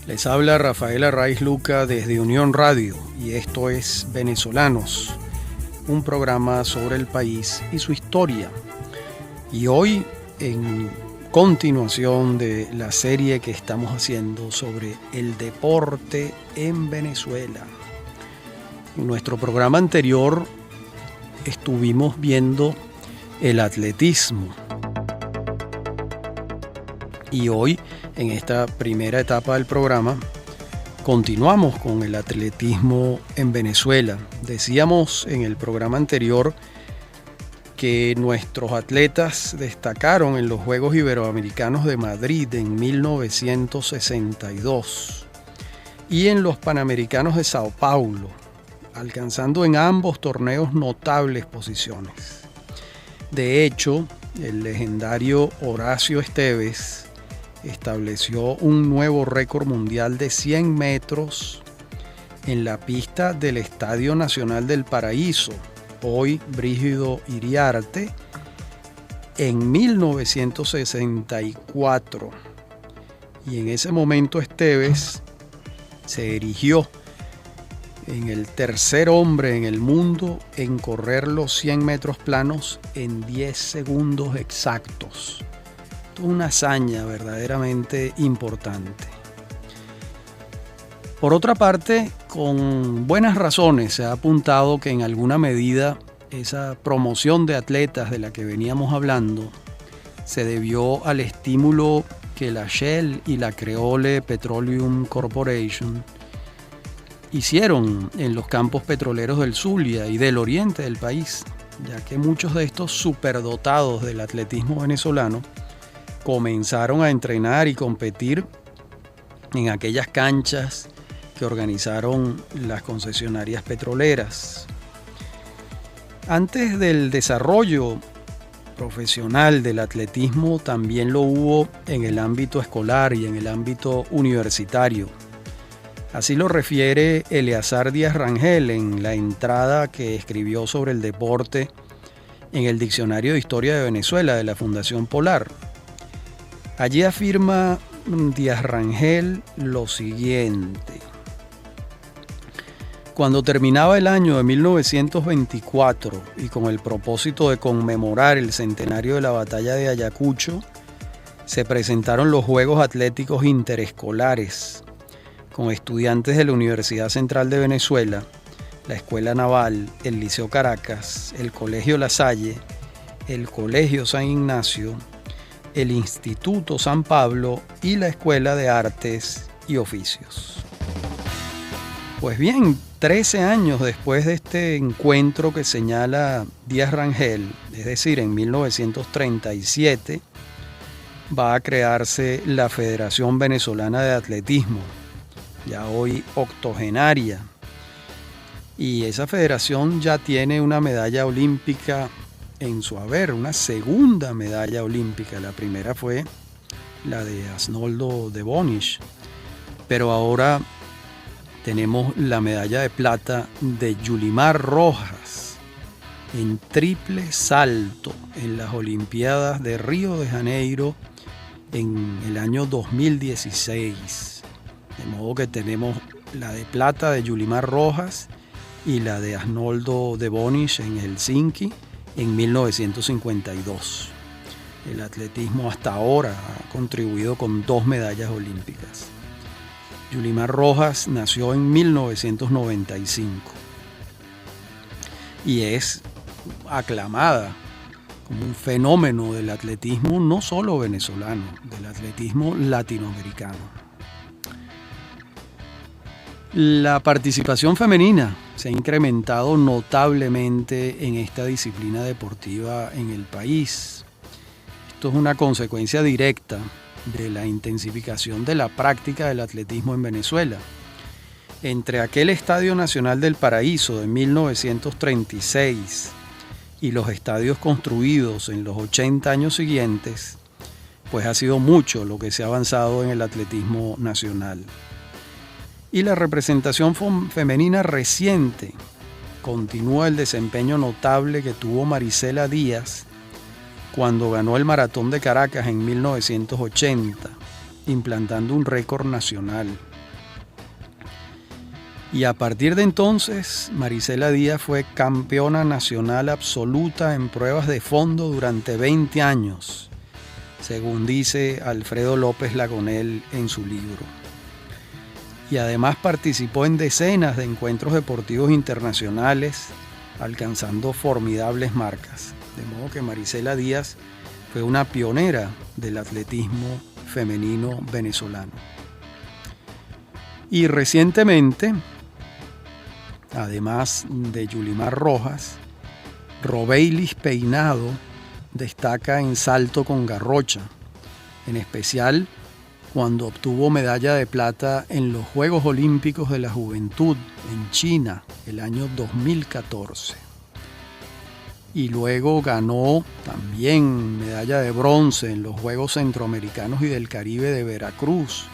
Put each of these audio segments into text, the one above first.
Les habla Rafael Arraiz Luca desde Unión Radio y esto es Venezolanos, un programa sobre el país y su historia. Y hoy, en continuación de la serie que estamos haciendo sobre el deporte en Venezuela. En nuestro programa anterior estuvimos viendo el atletismo. Y hoy, en esta primera etapa del programa, continuamos con el atletismo en Venezuela. Decíamos en el programa anterior que nuestros atletas destacaron en los Juegos Iberoamericanos de Madrid en 1962 y en los Panamericanos de Sao Paulo, alcanzando en ambos torneos notables posiciones. De hecho, el legendario Horacio Esteves estableció un nuevo récord mundial de 100 metros en la pista del Estadio Nacional del Paraíso, hoy Brígido Iriarte, en 1964. Y en ese momento Esteves se erigió en el tercer hombre en el mundo en correr los 100 metros planos en 10 segundos exactos. Una hazaña verdaderamente importante. Por otra parte, con buenas razones se ha apuntado que en alguna medida esa promoción de atletas de la que veníamos hablando se debió al estímulo que la Shell y la Creole Petroleum Corporation hicieron en los campos petroleros del Zulia y del oriente del país, ya que muchos de estos superdotados del atletismo venezolano comenzaron a entrenar y competir en aquellas canchas que organizaron las concesionarias petroleras. Antes del desarrollo profesional del atletismo también lo hubo en el ámbito escolar y en el ámbito universitario. Así lo refiere Eleazar Díaz Rangel en la entrada que escribió sobre el deporte en el Diccionario de Historia de Venezuela de la Fundación Polar. Allí afirma Díaz Rangel lo siguiente: cuando terminaba el año de 1924 y con el propósito de conmemorar el centenario de la batalla de Ayacucho, se presentaron los Juegos Atléticos Interescolares con estudiantes de la Universidad Central de Venezuela, la Escuela Naval, el Liceo Caracas, el Colegio La Salle, el Colegio San Ignacio, el Instituto San Pablo y la Escuela de Artes y Oficios. Pues bien, 13 años después de este encuentro que señala Díaz Rangel, es decir, en 1937, va a crearse la Federación Venezolana de Atletismo, ya hoy octogenaria. Y esa federación ya tiene una medalla olímpica en su haber, una segunda medalla olímpica. La primera fue la de Arnoldo de Bonich, pero ahora tenemos la medalla de plata de Yulimar Rojas en triple salto en las Olimpiadas de Río de Janeiro en el año 2016. De modo que tenemos la de plata de Yulimar Rojas y la de Arnoldo de Bonich en Helsinki en 1952. El atletismo hasta ahora ha contribuido con 2 medallas olímpicas. Yulimar Rojas nació en 1995 y es aclamada como un fenómeno del atletismo no solo venezolano, del atletismo latinoamericano. La participación femenina se ha incrementado notablemente en esta disciplina deportiva en el país. Esto es una consecuencia directa de la intensificación de la práctica del atletismo en Venezuela. Entre aquel Estadio Nacional del Paraíso de 1936 y los estadios construidos en los 80 años siguientes, pues ha sido mucho lo que se ha avanzado en el atletismo nacional. Y la representación femenina reciente continúa el desempeño notable que tuvo Marisela Díaz cuando ganó el Maratón de Caracas en 1980, implantando un récord nacional. Y a partir de entonces, Marisela Díaz fue campeona nacional absoluta en pruebas de fondo durante 20 años, según dice Alfredo López Lagonel en su libro. Y además participó en decenas de encuentros deportivos internacionales, alcanzando formidables marcas. De modo que Marisela Díaz fue una pionera del atletismo femenino venezolano. Y recientemente, además de Yulimar Rojas, Robeylis Peinado destaca en salto con garrocha, en especial cuando obtuvo medalla de plata en los Juegos Olímpicos de la Juventud en China el año 2014. Y luego ganó también medalla de bronce en los Juegos Centroamericanos y del Caribe de Veracruz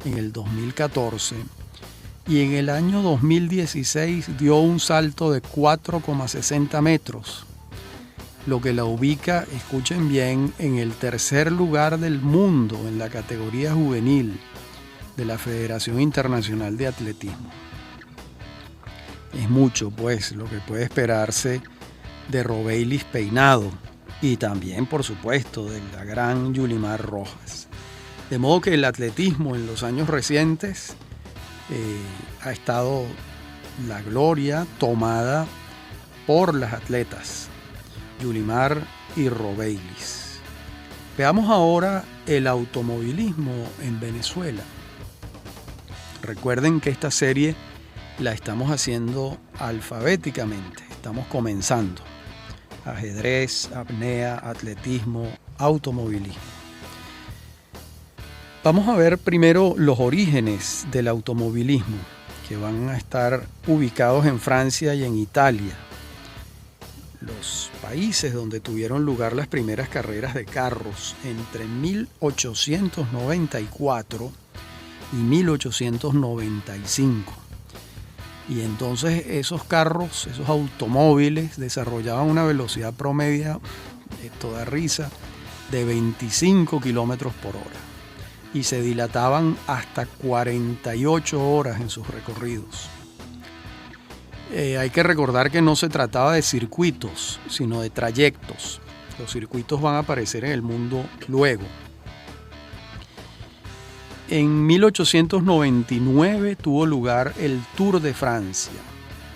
en el 2014. Y en el año 2016 dio un salto de 4,60 metros, lo que la ubica, escuchen bien, en el tercer lugar del mundo en la categoría juvenil de la Federación Internacional de Atletismo. Es mucho, pues, lo que puede esperarse de Robeylis Peinado y también, por supuesto, de la gran Yulimar Rojas. De modo que el atletismo en los años recientes ha estado la gloria tomada por las atletas Yulimar y Robeylis. Veamos ahora el automovilismo en Venezuela. Recuerden que esta serie la estamos haciendo alfabéticamente. Estamos comenzando. Ajedrez, apnea, atletismo, automovilismo. Vamos a ver primero los orígenes del automovilismo, que van a estar ubicados en Francia y en Italia, los países donde tuvieron lugar las primeras carreras de carros entre 1894 y 1895. Y entonces esos carros, esos automóviles, desarrollaban una velocidad promedia, esto da risa, de 25 kilómetros por hora. Y se dilataban hasta 48 horas en sus recorridos. Hay que recordar que no se trataba de circuitos, sino de trayectos. Los circuitos van a aparecer en el mundo luego. En 1899 tuvo lugar el Tour de Francia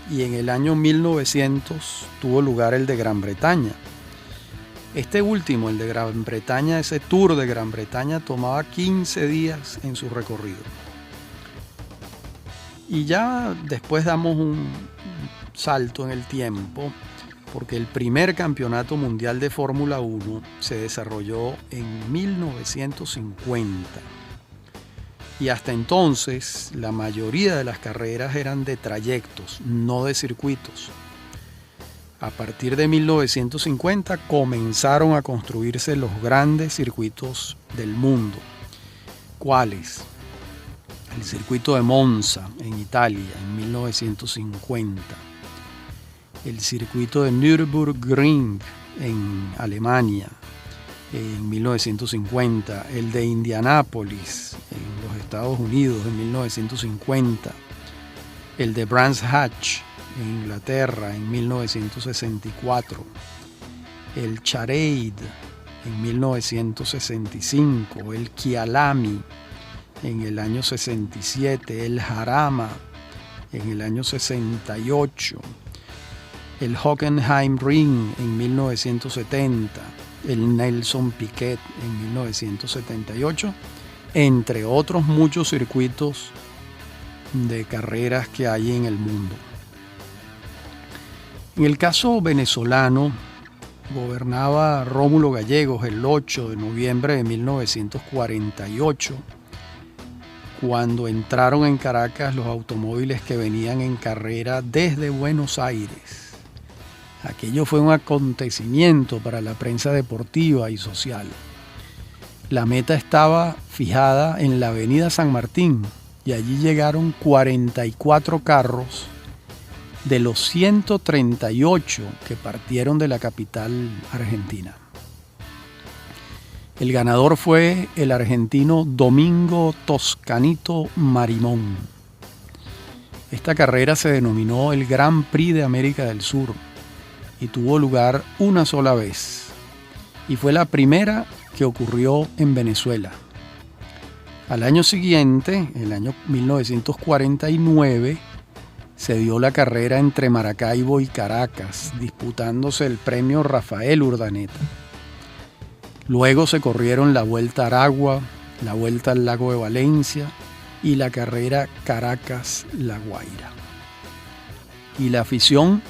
y en el año 1900 tuvo lugar el de Gran Bretaña. Este último, el de Gran Bretaña, ese Tour de Gran Bretaña tomaba 15 días en su recorrido. Y ya después damos un salto en el tiempo, porque el primer campeonato mundial de Fórmula 1 se desarrolló en 1950. Y hasta entonces la mayoría de las carreras eran de trayectos, no de circuitos. A partir de 1950 comenzaron a construirse los grandes circuitos del mundo. ¿Cuáles? El circuito de Monza en Italia en 1950. El circuito de Nürburgring en Alemania en 1950. El de Indianápolis en los Estados Unidos en 1950. El de Brands Hatch en Inglaterra en 1964, el Charade en 1965, el Kyalami en el año 67, el Jarama en el año 68, el Hockenheim Ring en 1970, el Nelson Piquet en 1978, entre otros muchos circuitos de carreras que hay en el mundo. En el caso venezolano, gobernaba Rómulo Gallegos el 8 de noviembre de 1948, cuando entraron en Caracas los automóviles que venían en carrera desde Buenos Aires. Aquello fue un acontecimiento para la prensa deportiva y social. La meta estaba fijada en la avenida San Martín y allí llegaron 44 carros de los 138 que partieron de la capital argentina. El ganador fue el argentino Domingo Toscanito Marimón. Esta carrera se denominó el Grand Prix de América del Sur y tuvo lugar una sola vez. Y fue la primera que ocurrió en Venezuela. Al año siguiente, el año 1949, se dio la carrera entre Maracaibo y Caracas, disputándose el premio Rafael Urdaneta. Luego se corrieron la Vuelta a Aragua, la Vuelta al Lago de Valencia y la carrera Caracas-La Guaira. Y la afición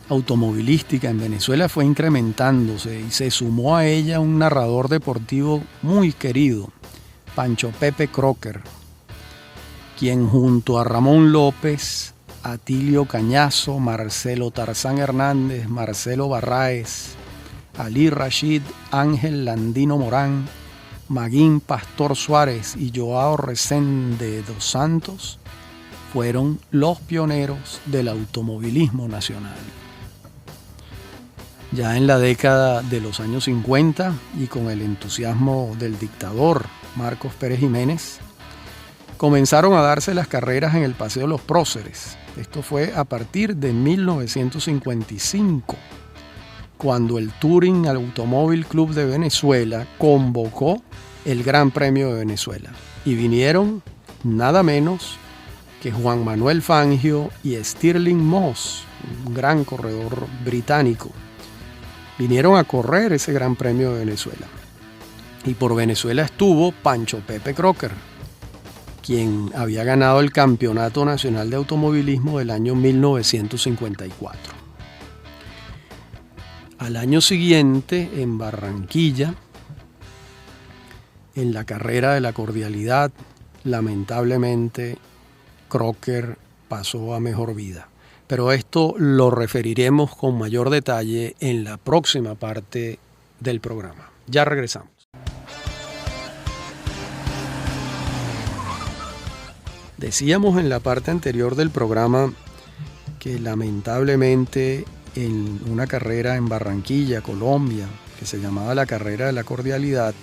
automovilística en Venezuela fue incrementándose y se sumó a ella un narrador deportivo muy querido, Pancho Pepe Crocker, quien junto a Ramón López, Atilio Cañazo, Marcelo Tarzán Hernández, Marcelo Barráez, Ali Rashid, Ángel Landino Morán, Maguín Pastor Suárez y Joao Resende dos Santos fueron los pioneros del automovilismo nacional. Ya en la década de los años 50 y con el entusiasmo del dictador Marcos Pérez Jiménez, comenzaron a darse las carreras en el Paseo de los Próceres. Esto fue a partir de 1955, cuando el Touring Automóvil Club de Venezuela convocó el Gran Premio de Venezuela. Y vinieron nada menos que Juan Manuel Fangio y Stirling Moss, un gran corredor británico. Vinieron a correr ese Gran Premio de Venezuela. Y por Venezuela estuvo Pancho Pepe Crocker, quien había ganado el Campeonato Nacional de Automovilismo del año 1954. Al año siguiente, en Barranquilla, en la carrera de la Cordialidad, lamentablemente, Crocker pasó a mejor vida. Pero esto lo referiremos con mayor detalle en la próxima parte del programa. Ya regresamos. Decíamos en la parte anterior del programa que lamentablemente en una carrera en Barranquilla, Colombia, que se llamaba la Carrera de la Cordialidad,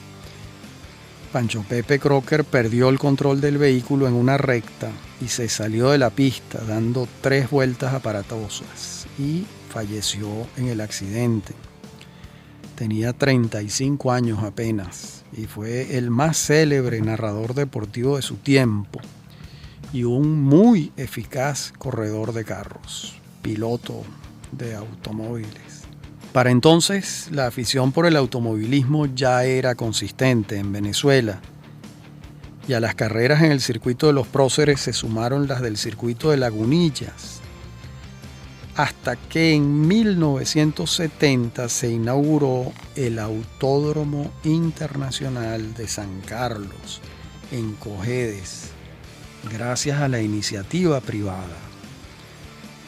Pancho Pepe Crocker perdió el control del vehículo en una recta y se salió de la pista dando 3 vueltas aparatosas y falleció en el accidente. Tenía 35 años apenas y fue el más célebre narrador deportivo de su tiempo y un muy eficaz corredor de carros, piloto de automóviles. Para entonces, la afición por el automovilismo ya era consistente en Venezuela y a las carreras en el circuito de los Próceres se sumaron las del circuito de Lagunillas, hasta que en 1970 se inauguró el Autódromo Internacional de San Carlos, en Cojedes, gracias a la iniciativa privada.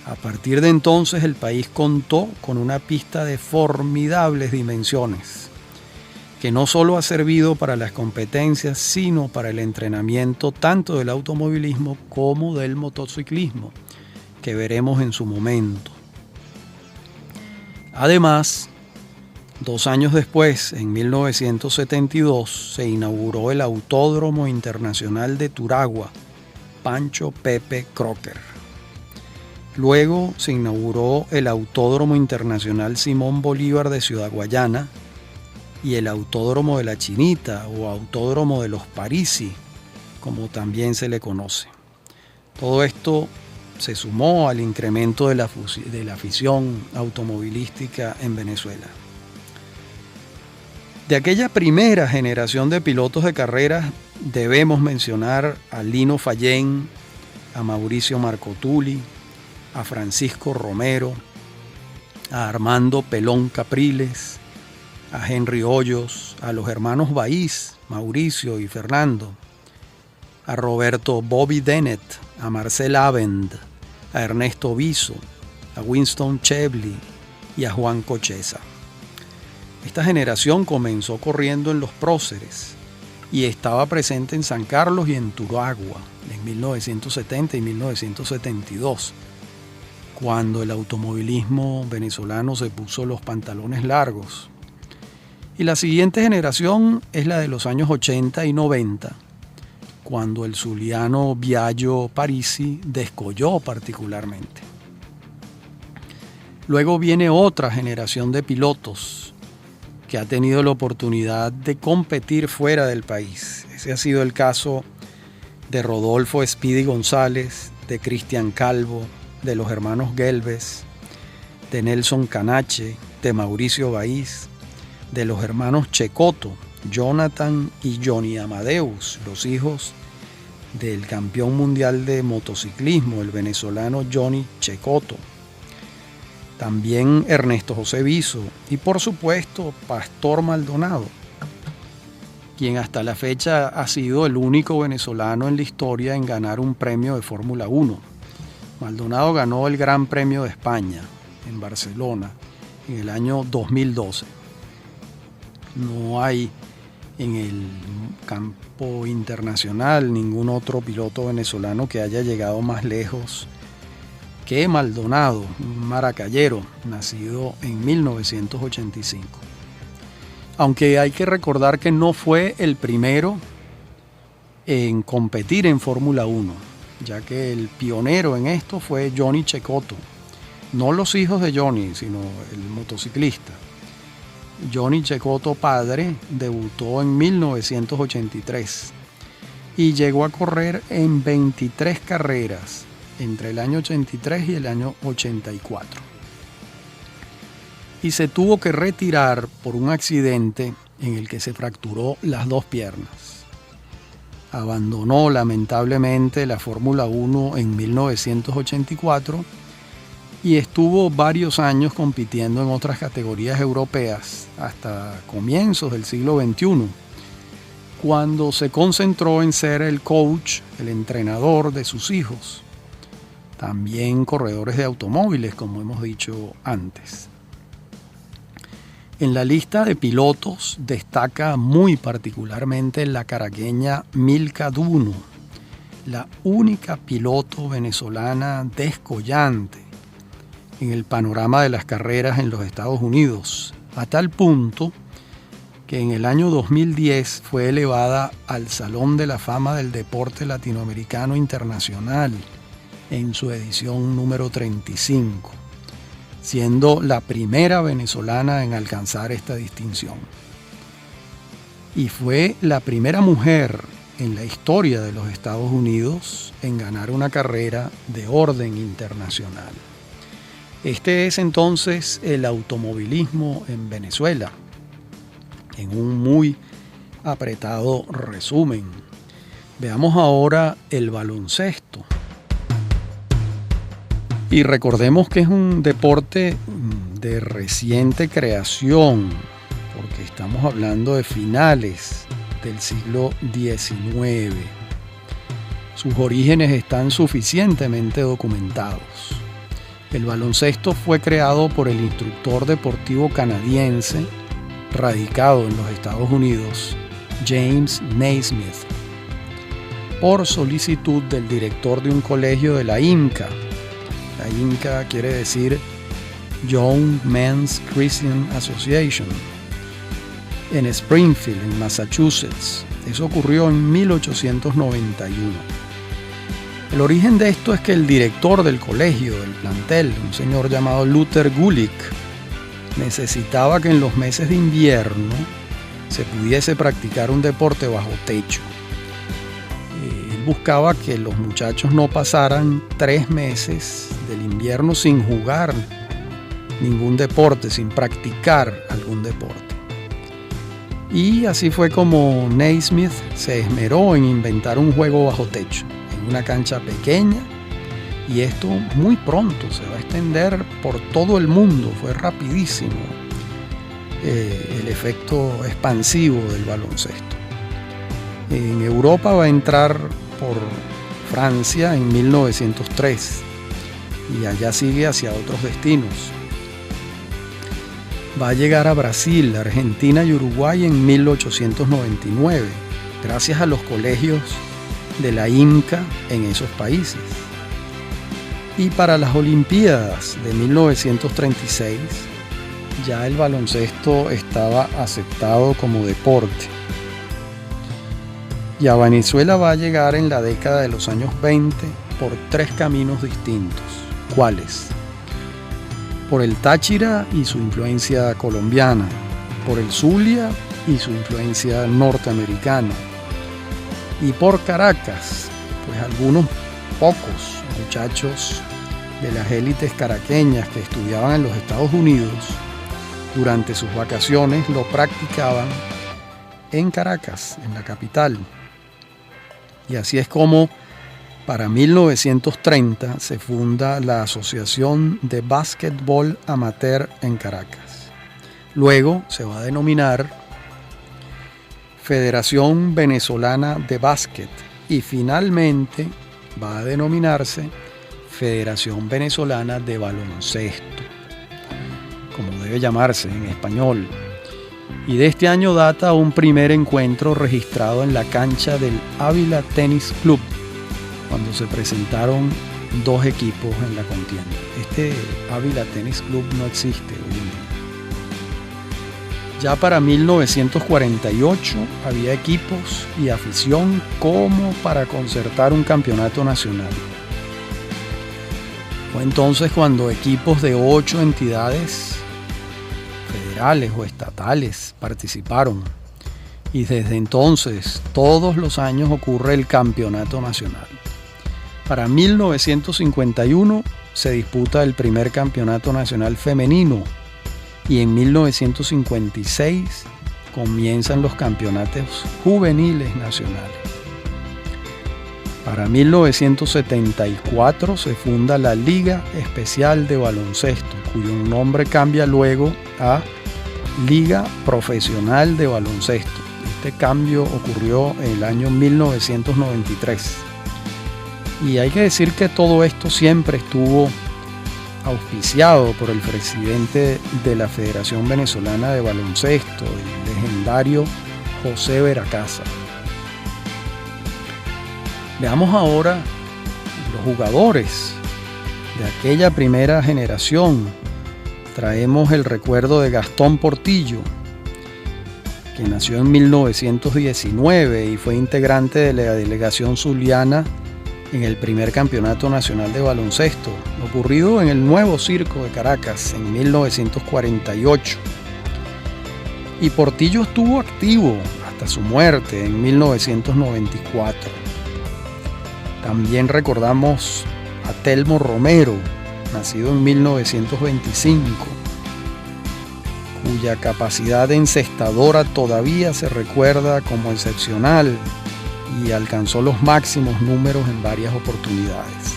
A partir de entonces el país contó con una pista de formidables dimensiones, que no solo ha servido para las competencias, sino para el entrenamiento tanto del automovilismo como del motociclismo, que veremos en su momento. Además, 2 años después, en 1972, se inauguró el Autódromo Internacional de Turagua, Pancho Pepe Crocker. Luego se inauguró el Autódromo Internacional Simón Bolívar de Ciudad Guayana y el Autódromo de la Chinita o Autódromo de los Parisi, como también se le conoce. Todo esto se sumó al incremento de la afición automovilística en Venezuela. De aquella primera generación de pilotos de carreras debemos mencionar a Lino Fallén, a Mauricio Marcotuli, a Francisco Romero, a Armando Pelón Capriles, a Henry Hoyos, a los hermanos Baiz, Mauricio y Fernando, a Roberto Bobby Dennett, a Marcel Abend, a Ernesto Viso, a Winston Chevely y a Juan Cocheza. Esta generación comenzó corriendo en los Próceres y estaba presente en San Carlos y en Turagua en 1970 y 1972, cuando el automovilismo venezolano se puso los pantalones largos. Y la siguiente generación es la de los años 80 y 90, cuando el zuliano Biagio Parisi descolló particularmente. Luego viene otra generación de pilotos que ha tenido la oportunidad de competir fuera del país. Ese ha sido el caso de Rodolfo Speedy González, de Cristian Calvo, de los hermanos Gelbes, de Nelson Canache, de Mauricio Baiz, de los hermanos Cecotto, Jonathan y Johnny Amadeus, los hijos del campeón mundial de motociclismo, el venezolano Johnny Cecotto. También Ernesto José Viso y por supuesto Pastor Maldonado, quien hasta la fecha ha sido el único venezolano en la historia en ganar un premio de Fórmula 1. Maldonado ganó el Gran Premio de España en Barcelona en el año 2012. No hay en el campo internacional ningún otro piloto venezolano que haya llegado más lejos que Maldonado, un maracayero nacido en 1985. Aunque hay que recordar que no fue el primero en competir en Fórmula 1, ya que el pionero en esto fue Johnny Cecotto. No los hijos de Johnny, sino el motociclista. Johnny Cecotto padre debutó en 1983 y llegó a correr en 23 carreras entre el año 83 y el año 84. Y se tuvo que retirar por un accidente en el que se fracturó las dos piernas. Abandonó lamentablemente la Fórmula 1 en 1984 y estuvo varios años compitiendo en otras categorías europeas hasta comienzos del siglo XXI, cuando se concentró en ser el coach, el entrenador de sus hijos, también corredores de automóviles, como hemos dicho antes. En la lista de pilotos destaca muy particularmente la caraqueña Milka Duno, la única piloto venezolana descollante en el panorama de las carreras en los Estados Unidos, a tal punto que en el año 2010 fue elevada al Salón de la Fama del Deporte Latinoamericano Internacional en su edición número 35, siendo la primera venezolana en alcanzar esta distinción. Y fue la primera mujer en la historia de los Estados Unidos en ganar una carrera de orden internacional. Este es entonces el automovilismo en Venezuela, en un muy apretado resumen. Veamos ahora el baloncesto. Y recordemos que es un deporte de reciente creación, porque estamos hablando de finales del siglo XIX. Sus orígenes están suficientemente documentados. El baloncesto fue creado por el instructor deportivo canadiense, radicado en los Estados Unidos, James Naismith, por solicitud del director de un colegio de la IMCA. La IMCA quiere decir Young Men's Christian Association, en Springfield, en Massachusetts. Eso ocurrió en 1891. El origen de esto es que el director del colegio, del plantel, un señor llamado Luther Gulick, necesitaba que en los meses de invierno se pudiese practicar un deporte bajo techo. Él buscaba que los muchachos no pasaran 3 meses del invierno sin jugar ningún deporte, sin practicar algún deporte. Y así fue como Naismith se esmeró en inventar un juego bajo techo, en una cancha pequeña, y esto muy pronto se va a extender por todo el mundo. Fue rapidísimo el efecto expansivo del baloncesto. En Europa va a entrar por Francia en 1903 y allá sigue hacia otros destinos. Va a llegar a Brasil, Argentina y Uruguay en 1899, gracias a los colegios de la IMCA en esos países. Y para las Olimpiadas de 1936, ya el baloncesto estaba aceptado como deporte. Y a Venezuela va a llegar en la década de los años 20 por 3 caminos distintos. ¿Cuáles? Por el Táchira y su influencia colombiana, por el Zulia y su influencia norteamericana, y por Caracas, pues algunos pocos muchachos de las élites caraqueñas que estudiaban en los Estados Unidos durante sus vacaciones lo practicaban en Caracas, en la capital. Y así es como para 1930 se funda la Asociación de Básquetbol Amateur en Caracas. Luego se va a denominar Federación Venezolana de Básquet y finalmente va a denominarse Federación Venezolana de Baloncesto, como debe llamarse en español. Y de este año data un primer encuentro registrado en la cancha del Ávila Tennis Club, cuando se presentaron 2 equipos en la contienda. Este Ávila Tennis Club no existe hoy en día. Ya para 1948 había equipos y afición como para concertar un campeonato nacional. Fue entonces cuando equipos de 8 entidades federales o estatales participaron, y desde entonces todos los años ocurre el campeonato nacional. Para 1951 se disputa el primer campeonato nacional femenino y en 1956 comienzan los campeonatos juveniles nacionales. Para 1974 se funda la Liga Especial de Baloncesto, cuyo nombre cambia luego a Liga Profesional de Baloncesto. Este cambio ocurrió en el año 1993. Y hay que decir que todo esto siempre estuvo auspiciado por el presidente de la Federación Venezolana de Baloncesto, el legendario José Veracasa. Veamos ahora los jugadores de aquella primera generación. Traemos el recuerdo de Gastón Portillo, que nació en 1919 y fue integrante de la delegación zuliana en el primer campeonato nacional de baloncesto, ocurrido en el Nuevo Circo de Caracas en 1948. Y Portillo estuvo activo hasta su muerte en 1994. También recordamos a Telmo Romero, nacido en 1925, cuya capacidad encestadora todavía se recuerda como excepcional y alcanzó los máximos números en varias oportunidades.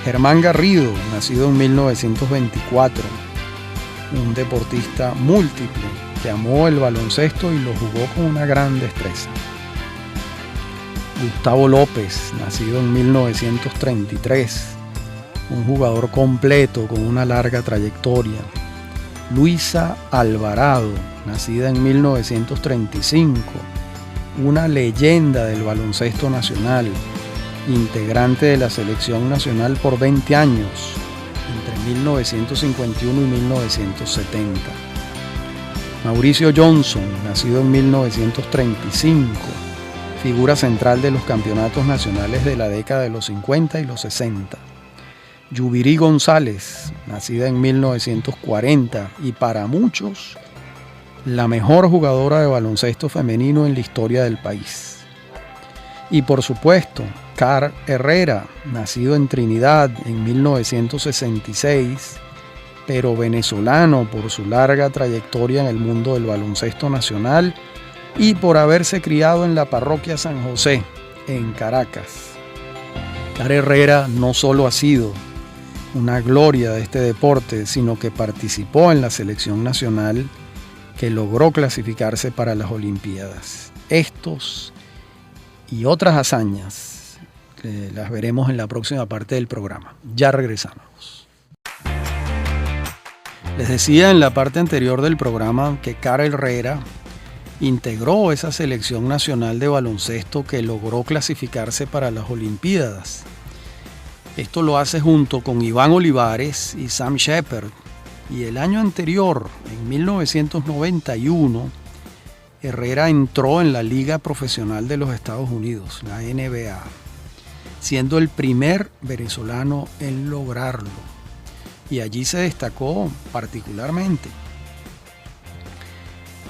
Germán Garrido, nacido en 1924, un deportista múltiple que amó el baloncesto y lo jugó con una gran destreza. Gustavo López, nacido en 1933, un jugador completo con una larga trayectoria. Luisa Alvarado, nacida en 1935, una leyenda del baloncesto nacional, integrante de la selección nacional por 20 años, entre 1951 y 1970. Mauricio Johnson, nacido en 1935, figura central de los campeonatos nacionales de la década de los 50 y los 60. Yubirí González, nacida en 1940 y para muchos la mejor jugadora de baloncesto femenino en la historia del país. Y por supuesto, Car Herrera, nacido en Trinidad en 1966, pero venezolano por su larga trayectoria en el mundo del baloncesto nacional y por haberse criado en la parroquia San José, en Caracas. Car Herrera no solo ha sido una gloria de este deporte, sino que participó en la selección nacional que logró clasificarse para las Olimpiadas. Estos y otras hazañas las veremos en la próxima parte del programa. Ya regresamos. Les decía en la parte anterior del programa que Car Herrera integró esa selección nacional de baloncesto que logró clasificarse para las Olimpiadas. Esto lo hace junto con Iván Olivares y Sam Shepard. Y el año anterior, en 1991, Herrera entró en la Liga Profesional de los Estados Unidos, la NBA, siendo el primer venezolano en lograrlo. Y allí se destacó particularmente.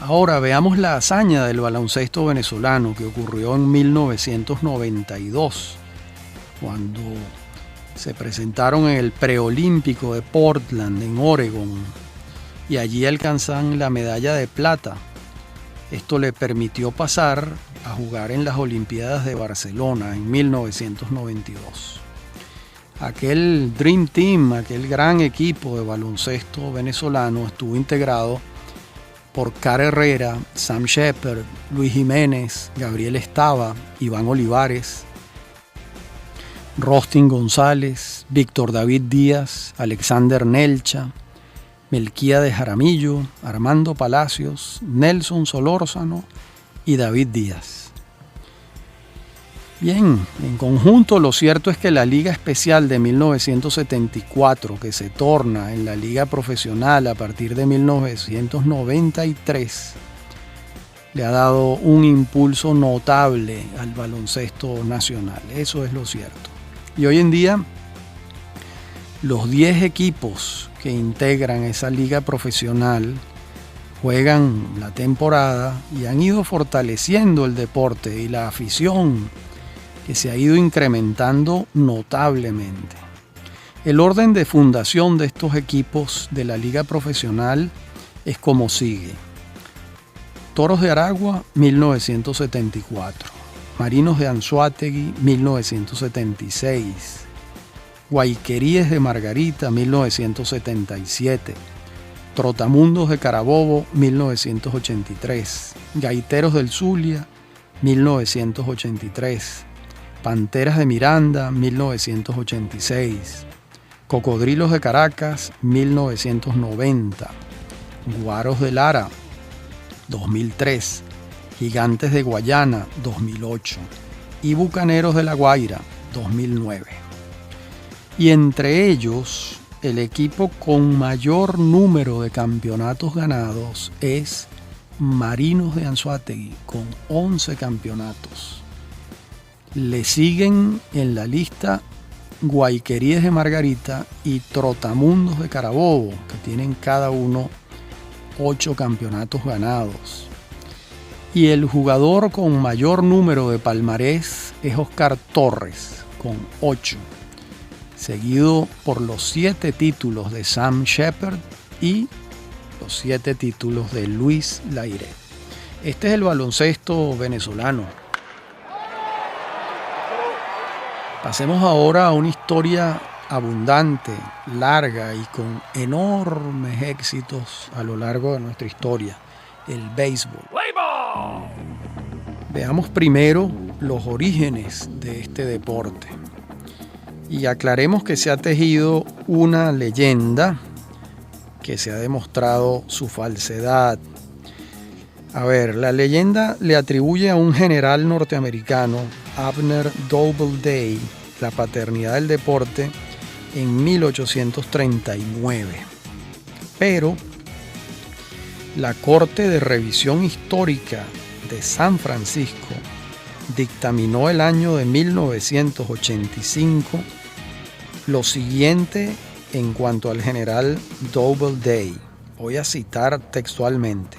Ahora veamos la hazaña del baloncesto venezolano que ocurrió en 1992, cuando se presentaron en el preolímpico de Portland, en Oregon, y allí alcanzan la medalla de plata. Esto le permitió pasar a jugar en las Olimpiadas de Barcelona en 1992. Aquel Dream Team, aquel gran equipo de baloncesto venezolano estuvo integrado por Car Herrera, Sam Shepard, Luis Jiménez, Gabriel Estava, Iván Olivares, Rostin González, Víctor David Díaz, Alexander Nelcha, Melquíades Jaramillo, Armando Palacios, Nelson Solórzano y David Díaz. Bien, en conjunto lo cierto es que la Liga Especial de 1974, que se torna en la Liga Profesional a partir de 1993, le ha dado un impulso notable al baloncesto nacional. Eso es lo cierto. Y hoy en día, los 10 equipos que integran esa liga profesional juegan la temporada y han ido fortaleciendo el deporte y la afición, que se ha ido incrementando notablemente. El orden de fundación de estos equipos de la liga profesional es como sigue: Toros de Aragua, 1974, Marinos de Anzoátegui, 1976, Guayqueríes de Margarita, 1977, Trotamundos de Carabobo, 1983, Gaiteros del Zulia, 1983, Panteras de Miranda, 1986, Cocodrilos de Caracas, 1990, Guaros de Lara, 2003, Gigantes de Guayana, 2008 y Bucaneros de La Guaira, 2009. Y entre ellos, el equipo con mayor número de campeonatos ganados es Marinos de Anzoátegui, con 11 campeonatos. Le siguen en la lista Guayqueríes de Margarita y Trotamundos de Carabobo, que tienen cada uno 8 campeonatos ganados. Y el jugador con mayor número de palmarés es Oscar Torres, con 8, seguido por los 7 títulos de Sam Shepard y los 7 títulos de Luis Lairé. Este es el baloncesto venezolano. Pasemos ahora a una historia abundante, larga y con enormes éxitos a lo largo de nuestra historia: el béisbol. Veamos primero los orígenes de este deporte y aclaremos que se ha tejido una leyenda que se ha demostrado su falsedad. A ver, la leyenda le atribuye a un general norteamericano, Abner Doubleday, la paternidad del deporte en 1839. Pero la Corte de Revisión Histórica de San Francisco dictaminó el año de 1985 lo siguiente en cuanto al general Doubleday. Voy a citar textualmente: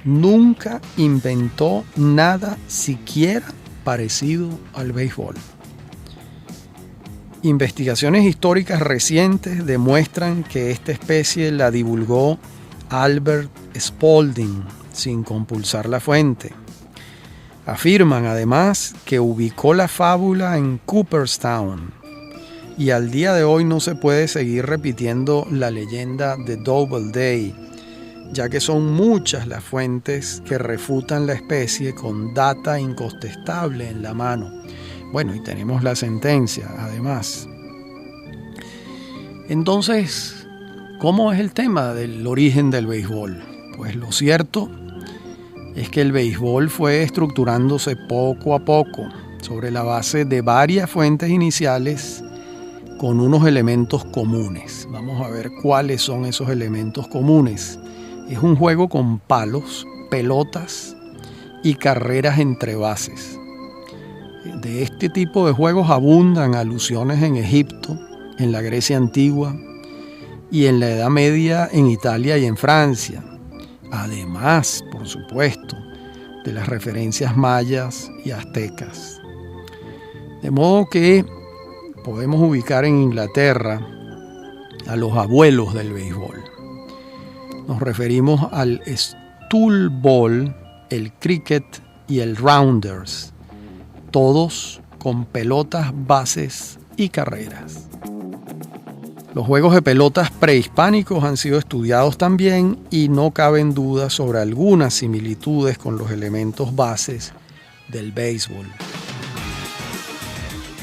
nunca inventó nada siquiera parecido al béisbol. Investigaciones históricas recientes demuestran que esta especie la divulgó Albert Spalding sin compulsar la fuente. Afirman además que ubicó la fábula en Cooperstown, y al día de hoy no se puede seguir repitiendo la leyenda de Doubleday, ya que son muchas las fuentes que refutan la especie con data incontestable en la mano. Bueno, y tenemos la sentencia, además. Entonces, ¿cómo es el tema del origen del béisbol? Pues lo cierto es que el béisbol fue estructurándose poco a poco sobre la base de varias fuentes iniciales con unos elementos comunes. Vamos a ver cuáles son esos elementos comunes. Es un juego con palos, pelotas y carreras entre bases. De este tipo de juegos abundan alusiones en Egipto, en la Grecia antigua y en la Edad Media en Italia y en Francia. Además, por supuesto, de las referencias mayas y aztecas. De modo que podemos ubicar en Inglaterra a los abuelos del béisbol. Nos referimos al stool ball, el cricket y el rounders, todos con pelotas, bases y carreras. Los juegos de pelotas prehispánicos han sido estudiados también y no caben dudas sobre algunas similitudes con los elementos bases del béisbol.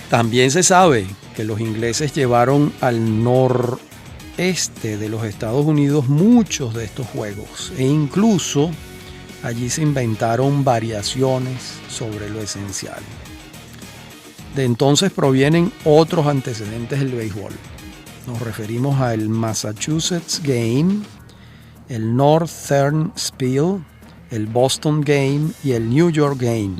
También se sabe que los ingleses llevaron al noreste de los Estados Unidos muchos de estos juegos e incluso allí se inventaron variaciones sobre lo esencial. De entonces provienen otros antecedentes del béisbol. Nos referimos al Massachusetts Game, el Northern Spiel, el Boston Game y el New York Game.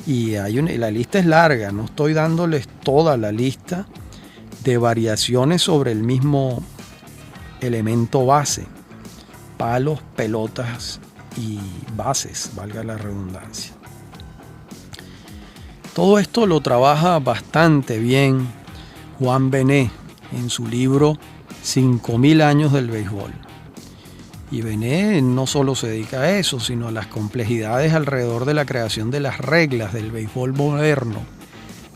Y la lista es larga, no estoy dándoles toda la lista de variaciones sobre el mismo elemento base, palos, pelotas y bases, valga la redundancia. Todo esto lo trabaja bastante bien Juan Bené en su libro 5000 años del béisbol. Y Bené no solo se dedica a eso, sino a las complejidades alrededor de la creación de las reglas del béisbol moderno,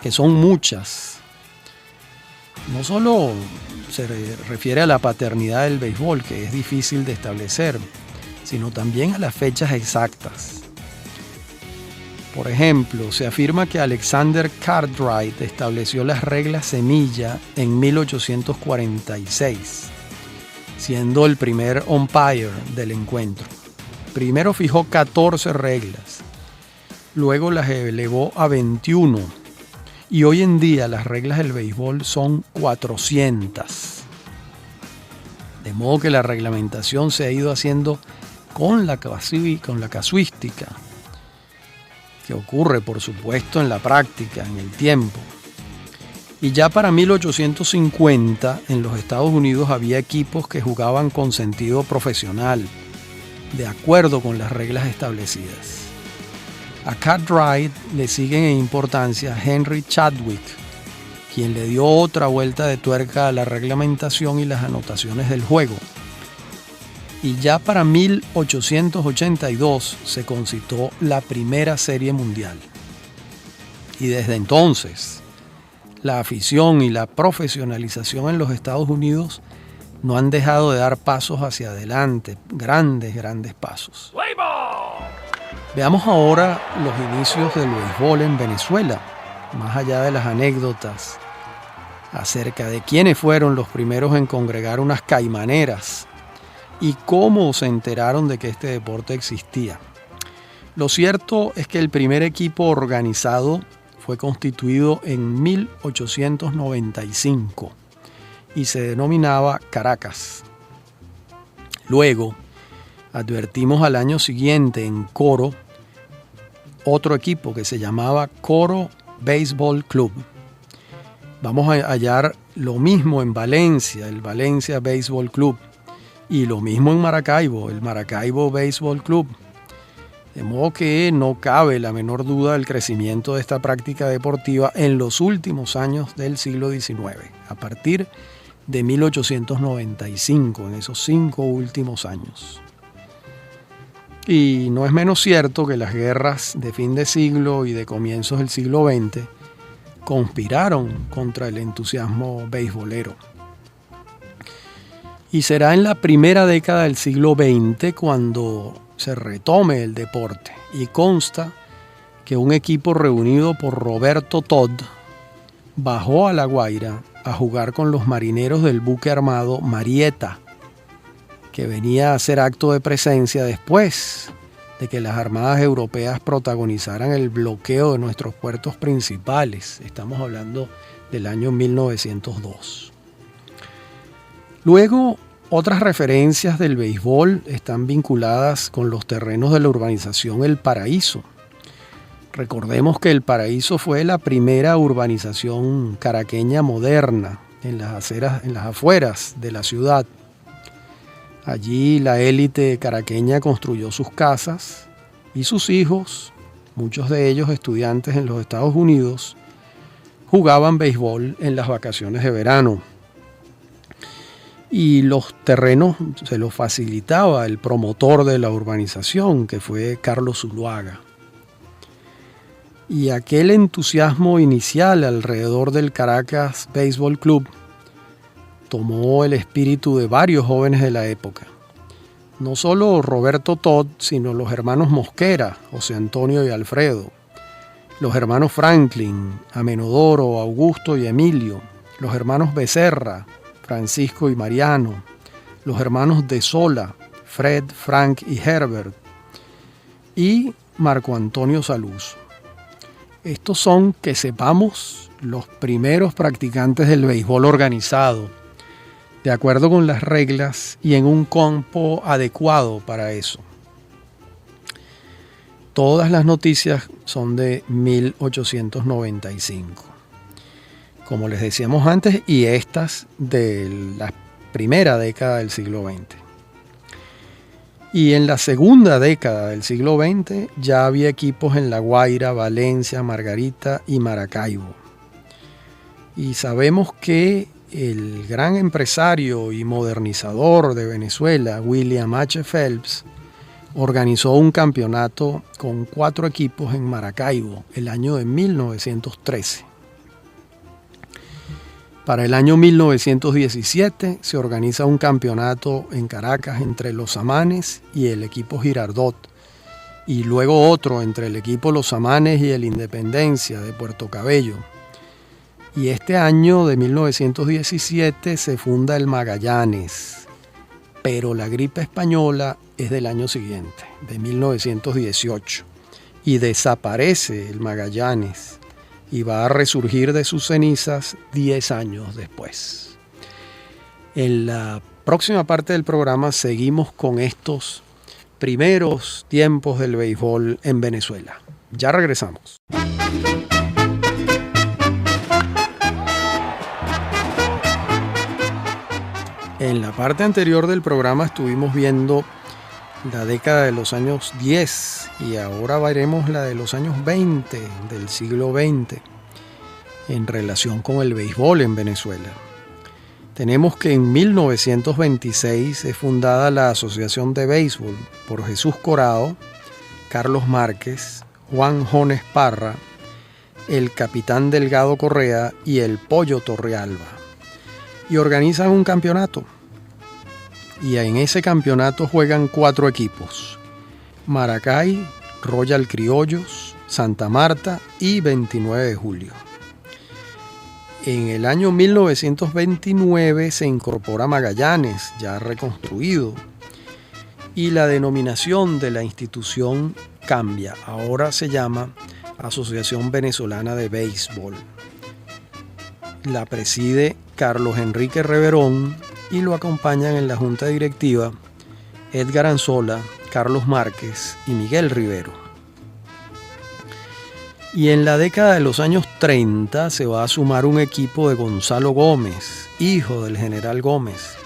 que son muchas. No solo se refiere a la paternidad del béisbol, que es difícil de establecer, sino también a las fechas exactas. Por ejemplo, se afirma que Alexander Cartwright estableció las reglas semilla en 1846. Siendo el primer umpire del encuentro. Primero fijó 14 reglas, luego las elevó a 21 y hoy en día las reglas del béisbol son 400. De modo que la reglamentación se ha ido haciendo con la casuística, que ocurre por supuesto en la práctica, en el tiempo. Y ya para 1850 en los Estados Unidos había equipos que jugaban con sentido profesional, de acuerdo con las reglas establecidas. A Cartwright le siguen en importancia Henry Chadwick, quien le dio otra vuelta de tuerca a la reglamentación y las anotaciones del juego. Y ya para 1882 se concitó la primera serie mundial. Y desde entonces la afición y la profesionalización en los Estados Unidos no han dejado de dar pasos hacia adelante, grandes pasos. Veamos ahora los inicios del béisbol en Venezuela, más allá de las anécdotas acerca de quiénes fueron los primeros en congregar unas caimaneras y cómo se enteraron de que este deporte existía. Lo cierto es que el primer equipo organizado fue constituido en 1895 y se denominaba Caracas. Luego, advertimos al año siguiente en Coro otro equipo que se llamaba Coro Baseball Club. Vamos a hallar lo mismo en Valencia, el Valencia Baseball Club, y lo mismo en Maracaibo, el Maracaibo Baseball Club. De modo que no cabe la menor duda del crecimiento de esta práctica deportiva en los últimos años del siglo XIX, a partir de 1895, en esos 5 últimos años. Y no es menos cierto que las guerras de fin de siglo y de comienzos del siglo XX conspiraron contra el entusiasmo beisbolero. Y será en la primera década del siglo XX cuando se retome el deporte y consta que un equipo reunido por Roberto Todd bajó a La Guaira a jugar con los marineros del buque armado Marieta, que venía a hacer acto de presencia después de que las armadas europeas protagonizaran el bloqueo de nuestros puertos principales. Estamos hablando del año 1902. Luego, otras referencias del béisbol están vinculadas con los terrenos de la urbanización El Paraíso, Recordemos que El Paraíso fue la primera urbanización caraqueña moderna en las afueras de la ciudad. Allí la élite caraqueña construyó sus casas y sus hijos, muchos de ellos estudiantes en los Estados Unidos, jugaban béisbol en las vacaciones de verano. Y los terrenos se los facilitaba el promotor de la urbanización, que fue Carlos Zuluaga. Y aquel entusiasmo inicial alrededor del Caracas Baseball Club tomó el espíritu de varios jóvenes de la época. No solo Roberto Todd, sino los hermanos Mosquera, José Antonio y Alfredo, los hermanos Franklin, Amenodoro, Augusto y Emilio, los hermanos Becerra, Francisco y Mariano, los hermanos De Sola, Fred, Frank y Herbert, y Marco Antonio Saluz. Estos son, que sepamos, los primeros practicantes del béisbol organizado, de acuerdo con las reglas y en un campo adecuado para eso. Todas las noticias son de 1895. Como les decíamos antes, y estas de la primera década del siglo XX. Y en la segunda década del siglo XX ya había equipos en La Guaira, Valencia, Margarita y Maracaibo. Y sabemos que el gran empresario y modernizador de Venezuela, William H. Phelps, organizó un campeonato con 4 equipos en Maracaibo el año de 1913. Para el año 1917 se organiza un campeonato en Caracas entre los Samanes y el equipo Girardot, y luego otro entre el equipo Los Samanes y el Independencia de Puerto Cabello. Y este año de 1917 se funda el Magallanes, pero la gripe española es del año siguiente, de 1918, y desaparece el Magallanes y va a resurgir de sus cenizas 10 años después. En la próxima parte del programa seguimos con estos primeros tiempos del béisbol en Venezuela. Ya regresamos. En la parte anterior del programa estuvimos viendo la década de los años 10 y ahora veremos la de los años 20 del siglo XX en relación con el béisbol en Venezuela. Tenemos que en 1926 es fundada la Asociación de Béisbol por Jesús Corao, Carlos Márquez, Juan Jones Parra, el capitán Delgado Correa y el Pollo Torrealba, y organizan un campeonato. Y en ese campeonato juegan 4 equipos: Maracay, Royal Criollos, Santa Marta y 29 de Julio. En el año 1929 se incorpora Magallanes, ya reconstruido, y la denominación de la institución cambia. Ahora se llama Asociación Venezolana de Béisbol. La preside Carlos Enrique Reverón y lo acompañan en la junta directiva Edgar Anzola, Carlos Márquez y Miguel Rivero. Y en la década de los años 30 se va a sumar un equipo de Gonzalo Gómez, hijo del general Gómez.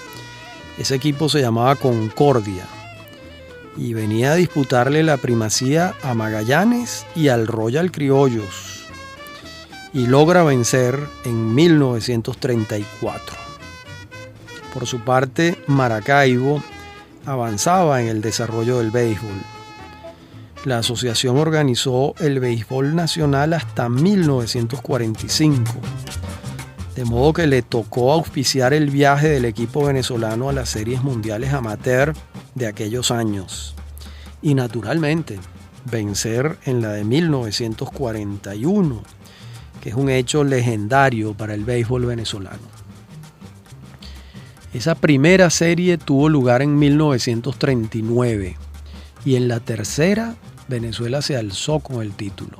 Ese equipo se llamaba Concordia y venía a disputarle la primacía a Magallanes y al Royal Criollos, y logra vencer en 1934. Por su parte, Maracaibo avanzaba en el desarrollo del béisbol. La asociación organizó el béisbol nacional hasta 1945, de modo que le tocó auspiciar el viaje del equipo venezolano a las series mundiales amateur de aquellos años y, naturalmente, vencer en la de 1941, que es un hecho legendario para el béisbol venezolano. Esa primera serie tuvo lugar en 1939 y en la tercera Venezuela se alzó con el título.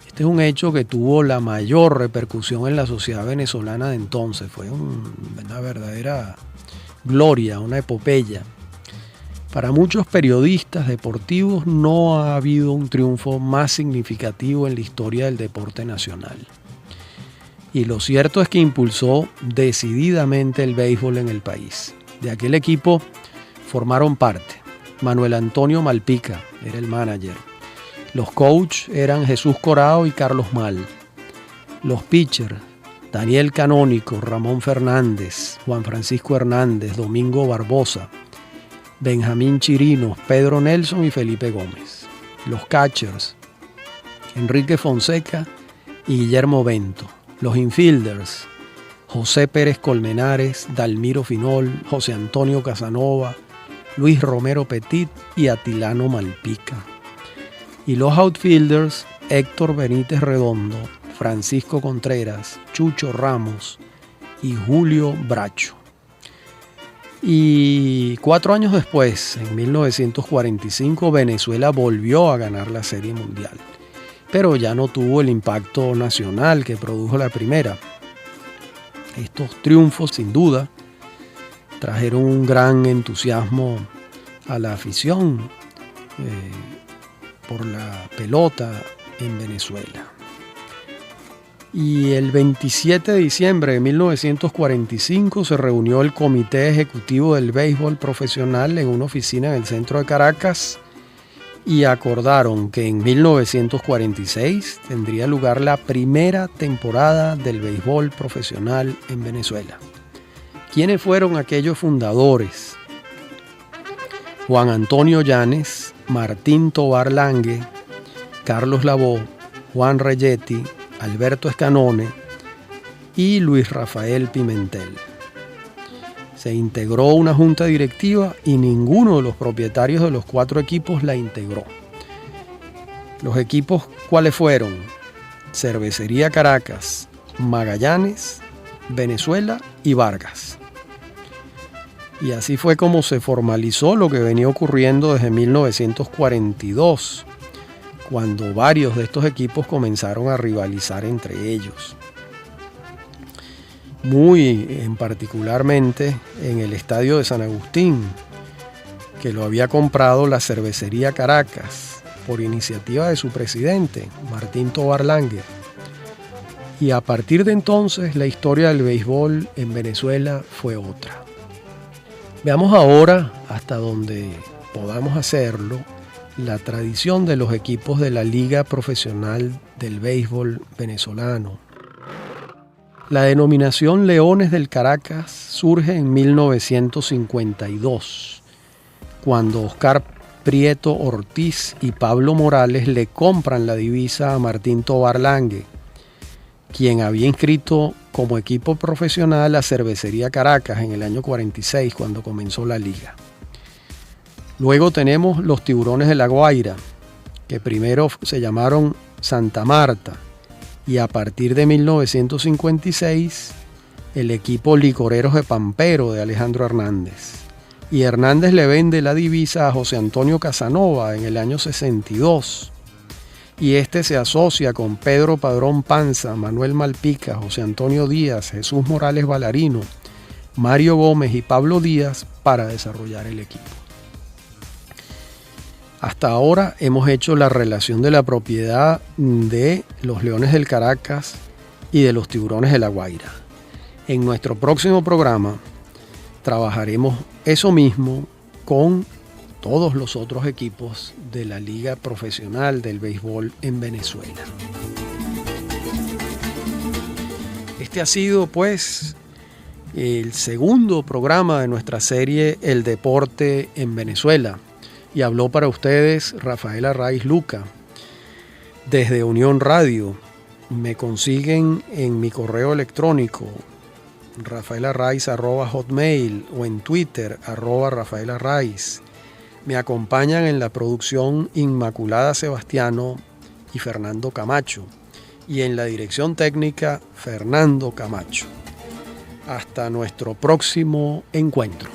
Este es un hecho que tuvo la mayor repercusión en la sociedad venezolana de entonces. Fue una verdadera gloria, una epopeya, Para muchos periodistas deportivos no ha habido un triunfo más significativo en la historia del deporte nacional. Y lo cierto es que impulsó decididamente el béisbol en el país. De aquel equipo formaron parte Manuel Antonio Malpica, era el manager. Los coaches eran Jesús Corao y Carlos Mal. Los pitchers, Daniel Canónico, Ramón Fernández, Juan Francisco Hernández, Domingo Barbosa, Benjamín Chirinos, Pedro Nelson y Felipe Gómez. Los catchers, Enrique Fonseca y Guillermo Bento. Los infielders, José Pérez Colmenares, Dalmiro Finol, José Antonio Casanova, Luis Romero Petit y Atilano Malpica. Y los outfielders, Héctor Benítez Redondo, Francisco Contreras, Chucho Ramos y Julio Bracho. Y 4 años después, en 1945, Venezuela volvió a ganar la Serie Mundial, pero ya no tuvo el impacto nacional que produjo la primera. Estos triunfos, sin duda, trajeron un gran entusiasmo a la afición por la pelota en Venezuela. Y el 27 de diciembre de 1945 se reunió el Comité Ejecutivo del Béisbol Profesional en una oficina en el centro de Caracas y acordaron que en 1946 tendría lugar la primera temporada del béisbol profesional en Venezuela. ¿Quiénes fueron aquellos fundadores? Juan Antonio Llanes, Martín Tovar Lange, Carlos Labó, Juan Reyetti, Alberto Escanone y Luis Rafael Pimentel. Se integró una junta directiva y ninguno de los propietarios de los 4 equipos la integró. Los equipos, ¿cuáles fueron? Cervecería Caracas, Magallanes, Venezuela y Vargas. Y así fue como se formalizó lo que venía ocurriendo desde 1942, cuando varios de estos equipos comenzaron a rivalizar entre ellos. Muy particularmente en el estadio de San Agustín, que lo había comprado la Cervecería Caracas por iniciativa de su presidente, Martín Tovar Lange. Y a partir de entonces la historia del béisbol en Venezuela fue otra. Veamos ahora, hasta donde podamos hacerlo, la tradición de los equipos de la Liga Profesional del Béisbol Venezolano. La denominación Leones del Caracas surge en 1952, cuando Oscar Prieto Ortiz y Pablo Morales le compran la divisa a Martín Tovar Lange, quien había inscrito como equipo profesional a Cervecería Caracas en el año 46, cuando comenzó la liga. Luego tenemos los Tiburones de La Guaira, que primero se llamaron Santa Marta, y a partir de 1956 el equipo Licoreros de Pampero de Alejandro Hernández. Y Hernández le vende la divisa a José Antonio Casanova en el año 62. Y este se asocia con Pedro Padrón Panza, Manuel Malpica, José Antonio Díaz, Jesús Morales Balarino, Mario Gómez y Pablo Díaz para desarrollar el equipo. Hasta ahora hemos hecho la relación de la propiedad de los Leones del Caracas y de los Tiburones de La Guaira. En nuestro próximo programa trabajaremos eso mismo con todos los otros equipos de la Liga Profesional del Béisbol en Venezuela. Este ha sido, pues, el segundo programa de nuestra serie El Deporte en Venezuela. Y habló para ustedes Rafael Arraiz Luca, desde Unión Radio. Me consiguen en mi correo electrónico rafaelarraiz@hotmail o en Twitter @rafaelarraiz. Me acompañan en la producción Inmaculada Sebastiano y Fernando Camacho, y en la dirección técnica Fernando Camacho. Hasta nuestro próximo encuentro.